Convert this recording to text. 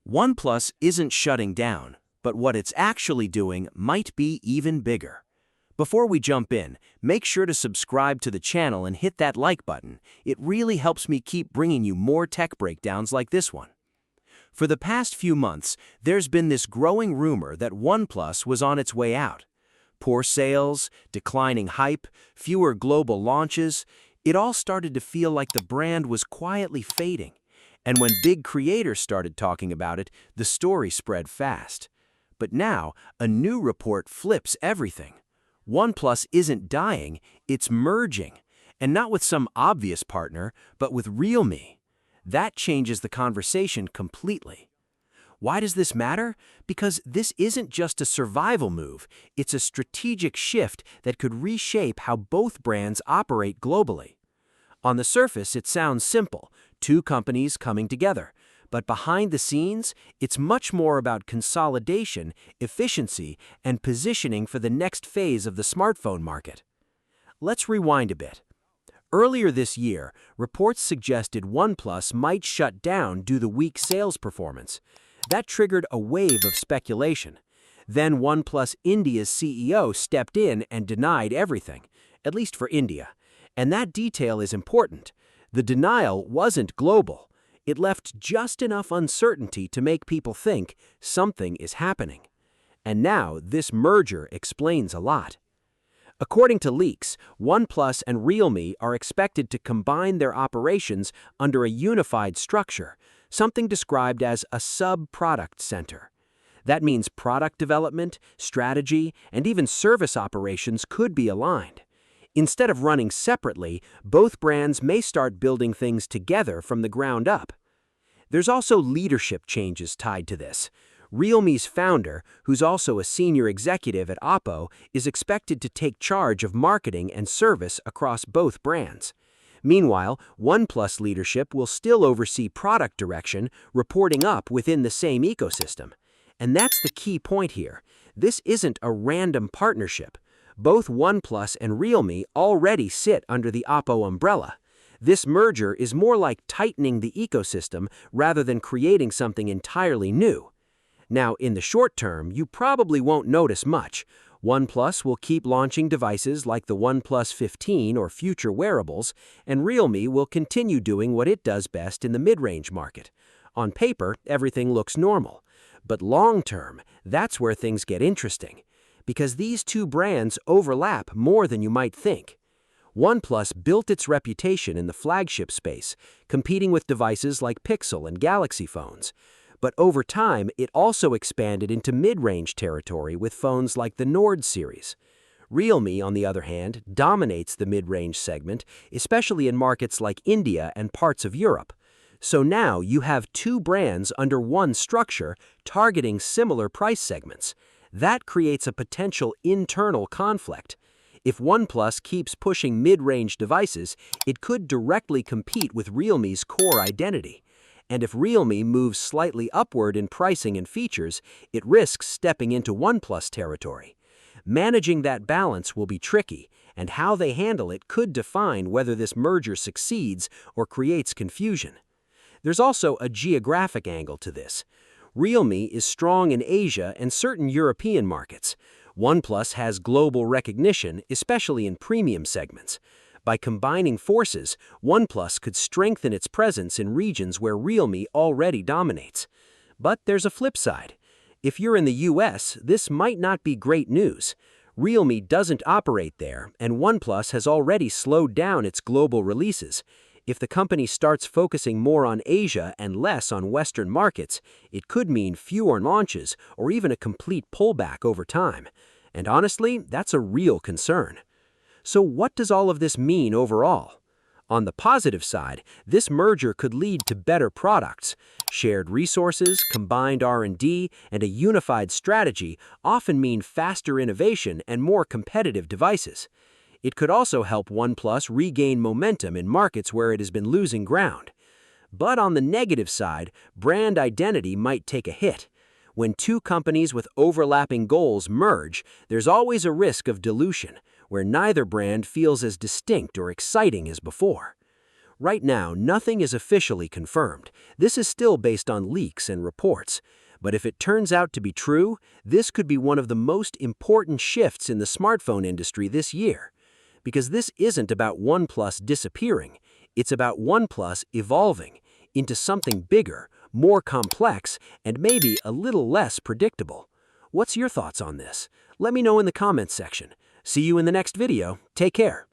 OnePlus isn't shutting down, but what it's actually doing might be even bigger. Before we jump in, make sure to subscribe to the channel and hit that like button. It really helps me keep bringing you more tech breakdowns like this one. For the past few months, there's been this growing rumor that OnePlus was on its way out. Poor sales, declining hype, fewer global launches, it all started to feel like the brand was quietly fading. And when big creators started talking about it, the story spread fast. But now, a new report flips everything. OnePlus isn't dying, it's merging. And not with some obvious partner, but with Realme. That changes the conversation completely. Why does this matter? Because this isn't just a survival move, it's a strategic shift that could reshape how both brands operate globally. On the surface, it sounds simple, two companies coming together. But behind the scenes, it's much more about consolidation, efficiency, and positioning for the next phase of the smartphone market. Let's rewind a bit. Earlier this year, reports suggested OnePlus might shut down due to weak sales performance. That triggered a wave of speculation. Then OnePlus India's CEO stepped in and denied everything, at least for India. And that detail is important. The denial wasn't global. It left just enough uncertainty to make people think something is happening. And now this merger explains a lot. According to leaks, OnePlus and Realme are expected to combine their operations under a unified structure, something described as a sub-product center. That means product development, strategy, and even service operations could be aligned. Instead of running separately, both brands may start building things together from the ground up. There's also leadership changes tied to this. Realme's founder, who's also a senior executive at Oppo, is expected to take charge of marketing and service across both brands. Meanwhile, OnePlus leadership will still oversee product direction, reporting up within the same ecosystem. And that's the key point here. This isn't a random partnership. Both OnePlus and Realme already sit under the Oppo umbrella. This merger is more like tightening the ecosystem rather than creating something entirely new. Now, in the short term, you probably won't notice much. OnePlus will keep launching devices like the OnePlus 15 or future wearables, and Realme will continue doing what it does best in the mid-range market. On paper, everything looks normal. But long-term, that's where things get interesting. Because these two brands overlap more than you might think. OnePlus built its reputation in the flagship space, competing with devices like Pixel and Galaxy phones. But over time, it also expanded into mid-range territory with phones like the Nord series. Realme, on the other hand, dominates the mid-range segment, especially in markets like India and parts of Europe. So now you have two brands under one structure targeting similar price segments. That creates a potential internal conflict. If OnePlus keeps pushing mid-range devices, it could directly compete with Realme's core identity. And if Realme moves slightly upward in pricing and features, it risks stepping into OnePlus territory. Managing that balance will be tricky, and how they handle it could define whether this merger succeeds or creates confusion. There's also a geographic angle to this. Realme is strong in Asia and certain European markets. OnePlus has global recognition, especially in premium segments. By combining forces, OnePlus could strengthen its presence in regions where Realme already dominates. But there's a flip side. If you're in the US, this might not be great news. Realme doesn't operate there, and OnePlus has already slowed down its global releases. If the company starts focusing more on Asia and less on Western markets, it could mean fewer launches or even a complete pullback over time. And honestly, that's a real concern. So what does all of this mean overall? On the positive side, this merger could lead to better products. Shared resources, combined R&D, and a unified strategy often mean faster innovation and more competitive devices. It could also help OnePlus regain momentum in markets where it has been losing ground. But on the negative side, brand identity might take a hit. When two companies with overlapping goals merge, there's always a risk of dilution, where neither brand feels as distinct or exciting as before. Right now, nothing is officially confirmed. This is still based on leaks and reports. But if it turns out to be true, this could be one of the most important shifts in the smartphone industry this year. Because this isn't about OnePlus disappearing, it's about OnePlus evolving into something bigger, more complex, and maybe a little less predictable. What's your thoughts on this? Let me know in the comments section. See you in the next video. Take care.